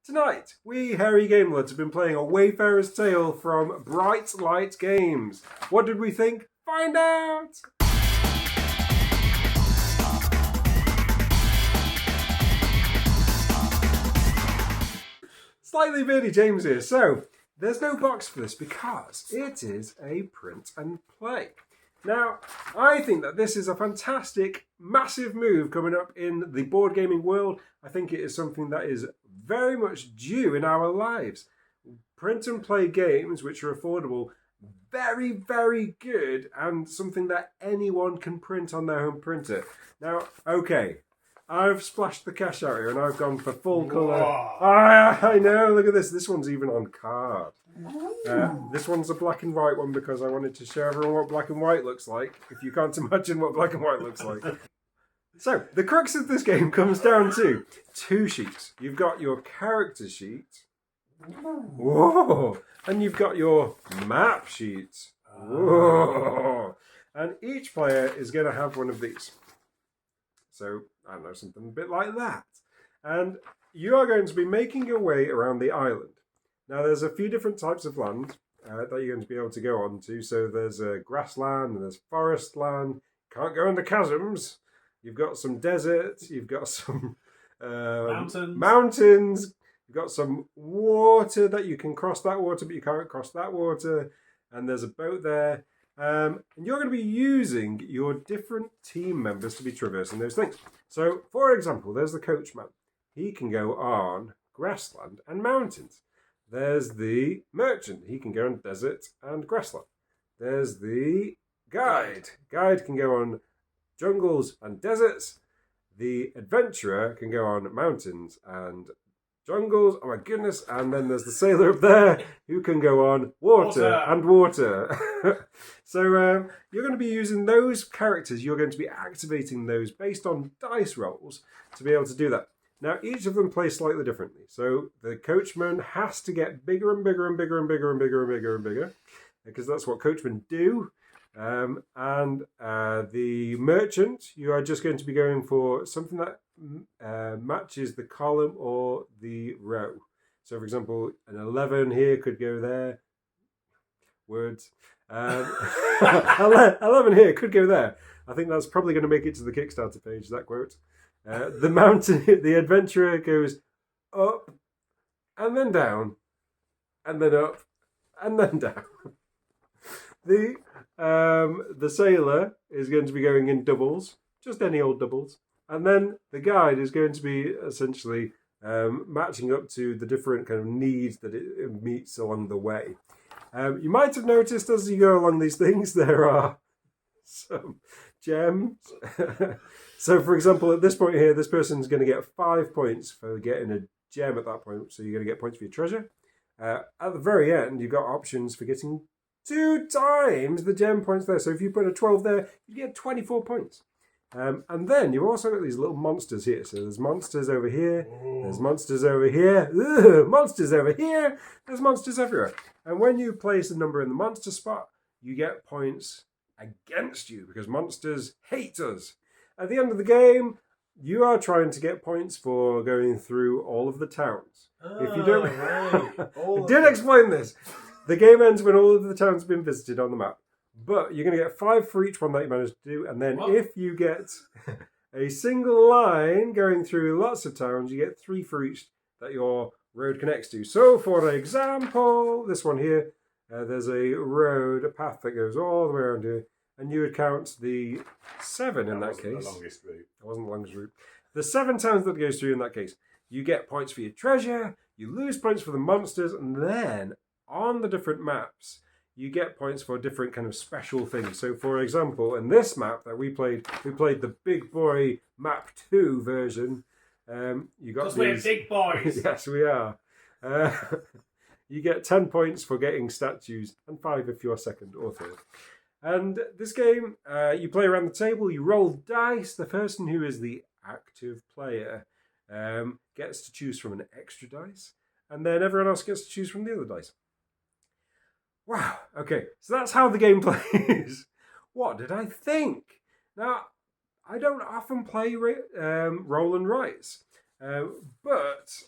Tonight, we hairy gamelords have been playing a Wayfarer's Tale from Bright Light Games. What did we think? Find out! Slightly Beardy James here. So, there's no box for this because it is a print and play. Now, I think that this is a fantastic, massive move coming up in the board gaming world. I think it is something that is very much due in our lives. Print and play games which are affordable, very, very good, and something that anyone can print on their home printer. Now, okay, I've splashed the cash out here and I've gone for full colour. I know, look at this. This one's even on card. This one's a black and white one because I wanted to show everyone what black and white looks like, if you can't imagine what black and white looks like. So, the crux of this game comes down to two sheets. You've got your character sheet. Whoa! And you've got your map sheet. Whoa! And each player is going to have one of these. So, I don't know, something a bit like that. And you are going to be making your way around the island. Now, there's a few different types of land that you're going to be able to go on to. So, there's grassland and there's forest land. Can't go into chasms. You've got some desert. You've got some mountains. You've got some water that you can cross that water, but you can't cross that water. And there's a boat there. And you're going to be using your different team members to be traversing those things. So, for example, there's the coachman. He can go on grassland and mountains. There's the merchant. He can go on desert and grassland. There's the guide. Guide can go on jungles and deserts. The adventurer can go on mountains and jungles. Oh my goodness. And then there's the sailor up there who can go on water. And water. So you're going to be using those characters. You're going to be activating those based on dice rolls to be able to do that. Now, each of them plays slightly differently. So the coachman has to get bigger and bigger and bigger and bigger and bigger and bigger and bigger, because that's what coachmen do. And the merchant, you are just going to be going for something that matches the column or the row. So, for example, an 11 here could go there. Words. 11 here could go there. I think that's probably going to make it to the Kickstarter page, that quote. The mountain, the adventurer goes up and then down and then up and then down. The sailor is going to be going in doubles, just any old doubles. And then the guide is going to be essentially matching up to the different kind of needs that it meets along the way. You might have noticed as you go along these things, there are some gems. So, for example, at this point here, this person's going to get 5 points for getting a gem at that point. So you're going to get points for your treasure. At the very end, you've got options for getting 2 times the gem points there. So if you put a 12 there, you get 24 points. And then you've also got these little monsters here. So there's monsters over here. There's monsters over here. Monsters over here. There's monsters everywhere. And when you place a number in the monster spot, you get points against you because monsters hate us. At the end of the game, you are trying to get points for going through all of the towns. If you don't, I did explain this. The game ends when all of the towns have been visited on the map. But you're going to get 5 for each one that you managed to do. And then if you get a single line going through lots of towns, you get 3 for each that your road connects to. So, for example, this one here, there's a road, a path that goes all the way around here. And you would count the 7 in that case. The longest route. That wasn't the longest route. The 7 towns that it goes through in that case. You get points for your treasure, you lose points for the monsters, and then on the different maps, you get points for different kind of special things. So, for example, in this map that we played the Big Boy Map 2 version. You got because we're big boys. Yes, we are. You get 10 points for getting statues, and 5 if you're second or third. And this game, you play around the table, you roll dice. The person who is the active player gets to choose from an extra dice, and then everyone else gets to choose from the other dice. Wow, okay, so that's how the game plays. What did I think? Now, I don't often play roll and writes, but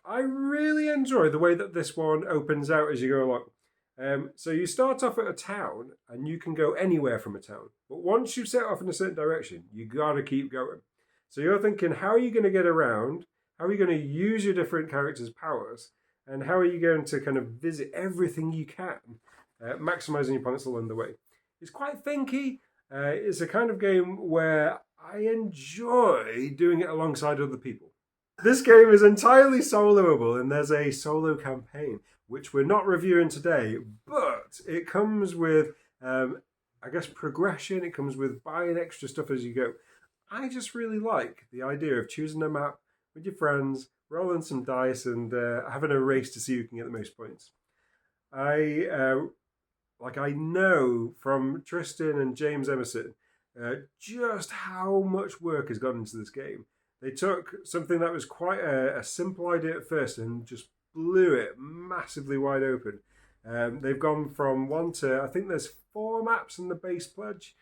I really enjoy the way that this one opens out as you go along. So you start off at a town and you can go anywhere from a town. But once you've set off in a certain direction, you got to keep going. So you're thinking, how are you going to get around? How are you going to use your different characters' powers? And how are you going to kind of visit everything you can, maximizing your points along the way? It's quite thinky. It's a kind of game where I enjoy doing it alongside other people. This game is entirely soloable, and there's a solo campaign, which we're not reviewing today, but it comes with, I guess, progression. It comes with buying extra stuff as you go. I just really like the idea of choosing a map with your friends, rolling some dice, and having a race to see who can get the most points. I know from Tristan and James Emerson just how much work has gone into this game. They took something that was quite a simple idea at first and just blew it massively wide open. They've gone from 1 to, I think there's 4 maps in the base pledge.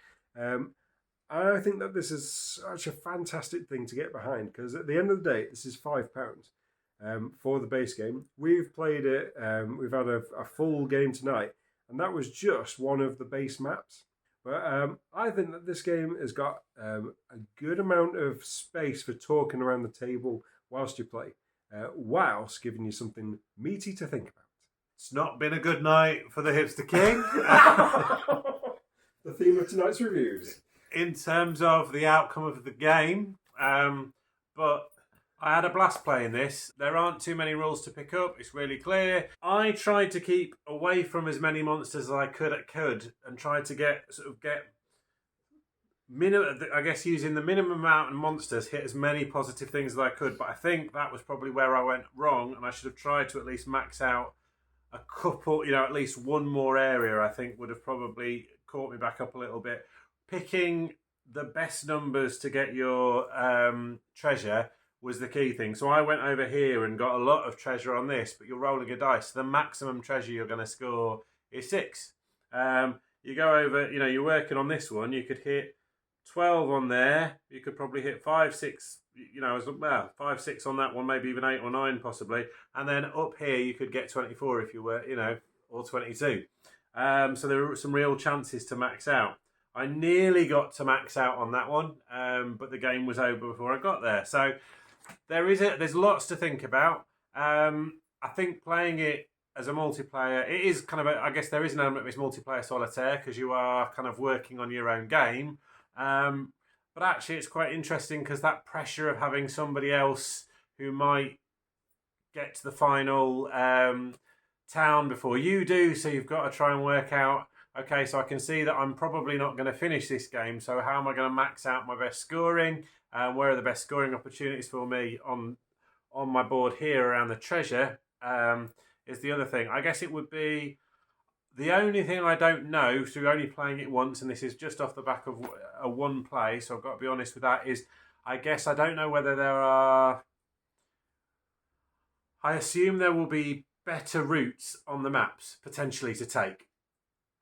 I think that this is such a fantastic thing to get behind, because at the end of the day, this is £5 for the base game. We've played it, we've had a full game tonight, and that was just one of the base maps. But I think that this game has got a good amount of space for talking around the table whilst you play, whilst giving you something meaty to think about. It's not been a good night for the Hipster King. The theme of tonight's reviews. In terms of the outcome of the game, but I had a blast playing this. There aren't too many rules to pick up. It's really clear. I tried to keep away from as many monsters as I could and tried to get minimum. I guess using the minimum amount of monsters, hit as many positive things as I could. But I think that was probably where I went wrong, and I should have tried to at least max out a couple. At least one more area. I think would have probably caught me back up a little bit. Picking the best numbers to get your treasure was the key thing. So I went over here and got a lot of treasure on this, but you're rolling a dice. The maximum treasure you're going to score is 6. You go over, you're working on this one, you could hit 12 on there. You could probably hit 5, 6, 5, 6 on that one, maybe even 8 or 9 possibly. And then up here you could get 24 if you were, or 22. So there were some real chances to max out. I nearly got to max out on that one, but the game was over before I got there. So there's lots to think about. I think playing it as a multiplayer, it is kind of I guess there is an element of it's multiplayer solitaire because you are kind of working on your own game. But actually it's quite interesting because that pressure of having somebody else who might get to the final town before you do, so you've got to try and work out, okay, so I can see that I'm probably not going to finish this game, so how am I going to max out my best scoring? Where are the best scoring opportunities for me on my board here around the treasure is the other thing. I guess it would be the only thing I don't know through only playing it once, and this is just off the back of a one play, so I've got to be honest with that, is I guess I don't know whether there are... I assume there will be better routes on the maps potentially to take.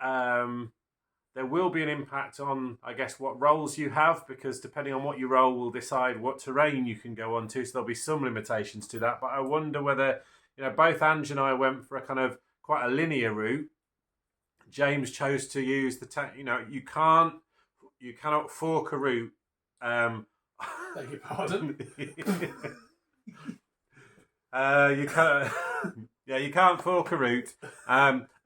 There will be an impact on, I guess, what rolls you have, because depending on what you roll will decide what terrain you can go on to, so there'll be some limitations to that. But I wonder whether, both Ange and I went for a kind of quite a linear route. James chose to use you cannot fork a route. Beg your pardon? You can't. Yeah, you can't fork a route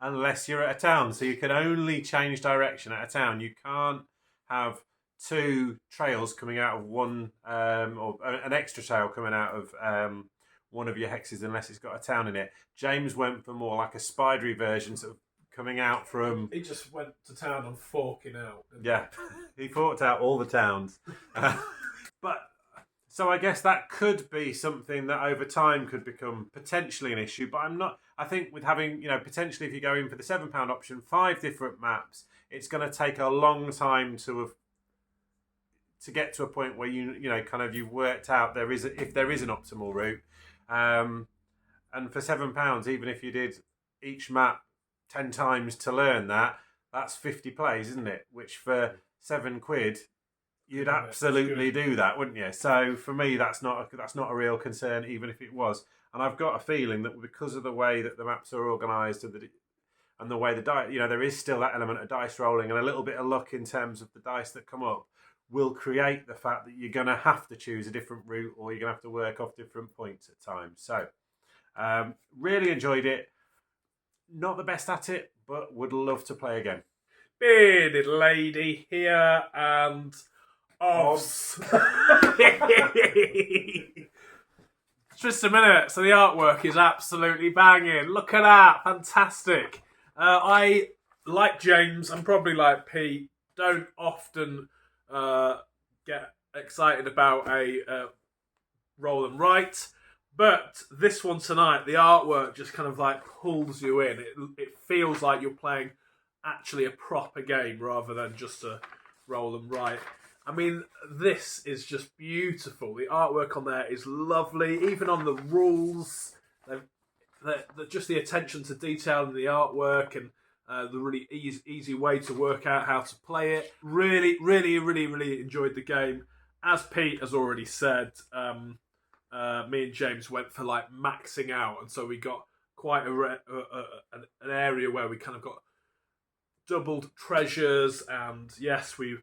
unless you're at a town. So you can only change direction at a town. You can't have 2 trails coming out of one, or an extra trail coming out of one of your hexes unless it's got a town in it. James went for more like a spidery version, sort of coming out from... He just went to town on forking out. Yeah, he forked out all the towns. But... So I guess that could be something that over time could become potentially an issue, but I think with having, potentially if you go in for the £7 option, 5 different maps, it's going to take a long time to get to a point where you've worked out if there is an optimal route. And for £7, even if you did each map 10 times to learn that, that's 50 plays, isn't it? Which for £7, you'd absolutely do that, wouldn't you? So for me, that's not a real concern, even if it was. And I've got a feeling that because of the way that the maps are organised and the way the dice, there is still that element of dice rolling and a little bit of luck in terms of the dice that come up, will create the fact that you're going to have to choose a different route or you're going to have to work off different points at times. So, really enjoyed it. Not the best at it, but would love to play again. Bearded lady here and off. Just a minute. So the artwork is absolutely banging. Look at that. Fantastic. I, like James, and probably like Pete, don't often get excited about a roll and write. But this one tonight, the artwork just kind of like pulls you in. It feels like you're playing actually a proper game rather than just a roll and write. I mean, this is just beautiful. The artwork on there is lovely. Even on the rules, just the attention to detail in the artwork and the really easy way to work out how to play it. Really, really, really, really enjoyed the game. As Pete has already said, me and James went for like maxing out, and so we got quite an area where we kind of got doubled treasures, and yes, we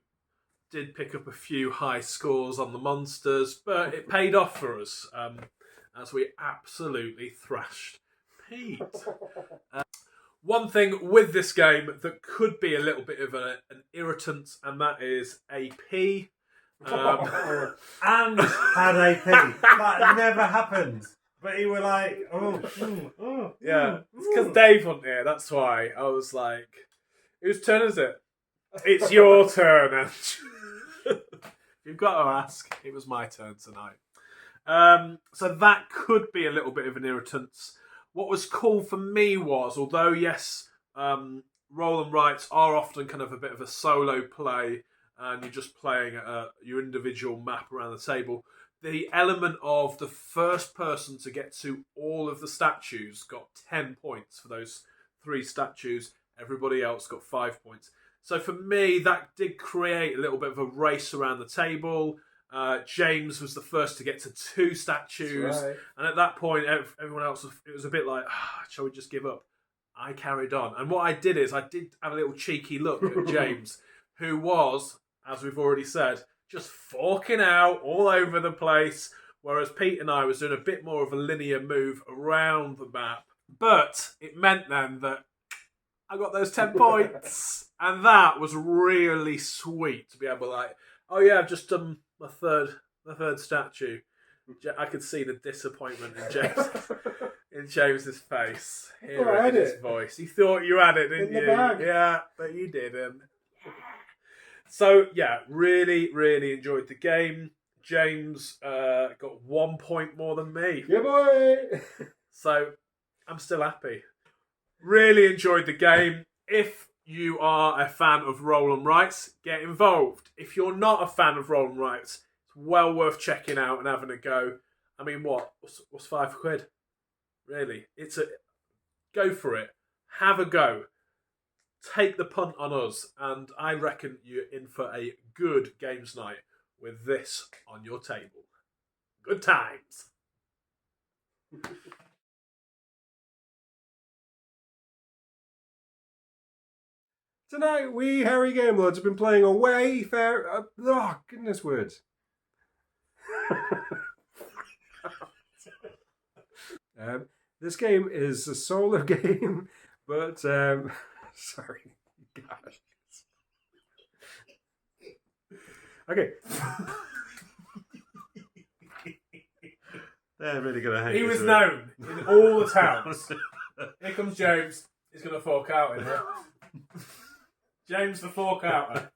did pick up a few high scores on the monsters, but it paid off for us as we absolutely thrashed Pete. One thing with this game that could be a little bit of an irritant, and that is AP. And had AP. That never happened. But you were like, Yeah, it's because Dave wasn't here, that's why. I was like, whose turn is it? It's your turn, and you've got to ask. It was my turn tonight. So that could be a little bit of an irritant. What was cool for me was, although yes, roll and writes are often kind of a bit of a solo play, and you're just playing your individual map around the table, the element of the first person to get to all of the statues got 10 points for those 3 statues. Everybody else got 5 points. So for me, that did create a little bit of a race around the table. James was the first to get to 2 statues. Right. And at that point, everyone else, it was a bit like, shall we just give up? I carried on. And what I did is, I did have a little cheeky look at James, who was, as we've already said, just forking out all over the place, whereas Pete and I was doing a bit more of a linear move around the map. But it meant then that I got those 10 points, and that was really sweet to be able to like, oh yeah, I've just done my third statue. I could see the disappointment in James's face, hearing his voice. You thought you had it, didn't you? Yeah, but you didn't. So yeah, really, really enjoyed the game. James got 1 point more than me. Yeah, boy. So I'm still happy. Really enjoyed the game. If you are a fan of roll and writes, get involved. If you're not a fan of roll and writes, it's well worth checking out and having a go. I mean, what's £5? Really, go for it. Have a go. Take the punt on us, and I reckon you're in for a good games night with this on your table. Good times. Tonight, we Harry Game Lords have been playing a Wayfarer. Oh, goodness words. This game is a solo game, but sorry, gosh. Okay. They're really gonna hate. He was known in all the towns. Here comes James. He's gonna fork out in here. James the fork outer.